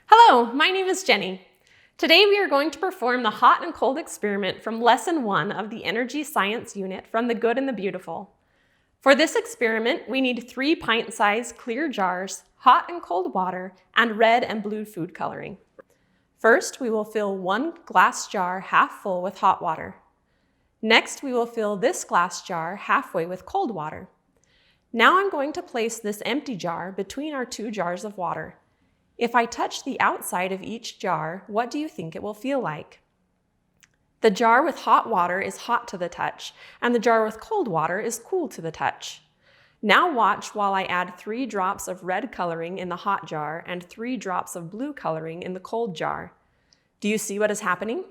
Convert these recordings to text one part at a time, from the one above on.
Hello, my name is Jenny. Today we are going to perform the hot and cold experiment from Lesson 1 of the Energy Science unit from The Good and the Beautiful. For this experiment, we need 3 pint-sized clear jars, hot and cold water, and red and blue food coloring. First, we will fill 1 glass jar half full with hot water. Next, we will fill this glass jar halfway with cold water. Now I'm going to place this empty jar between our 2 jars of water. If I touch the outside of each jar, what do you think it will feel like? The jar with hot water is hot to the touch, and the jar with cold water is cool to the touch. Now watch while I add 3 drops of red coloring in the hot jar and 3 drops of blue coloring in the cold jar. Do you see what is happening?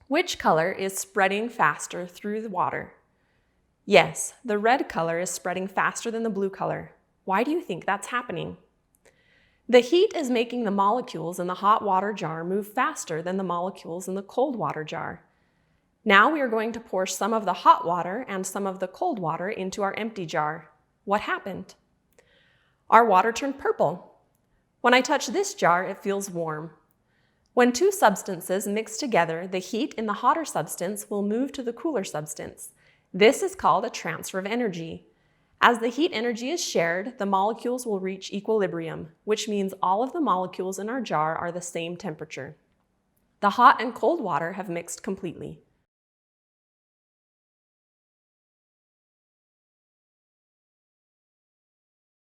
Which color is spreading faster through the water? Yes, the red color is spreading faster than the blue color. Why do you think that's happening? The heat is making the molecules in the hot water jar move faster than the molecules in the cold water jar. Now we are going to pour some of the hot water and some of the cold water into our empty jar. What happened? Our water turned purple. When I touch this jar, it feels warm. When 2 substances mix together, the heat in the hotter substance will move to the cooler substance. This is called a transfer of energy. As the heat energy is shared, the molecules will reach equilibrium, which means all of the molecules in our jar are the same temperature. The hot and cold water have mixed completely.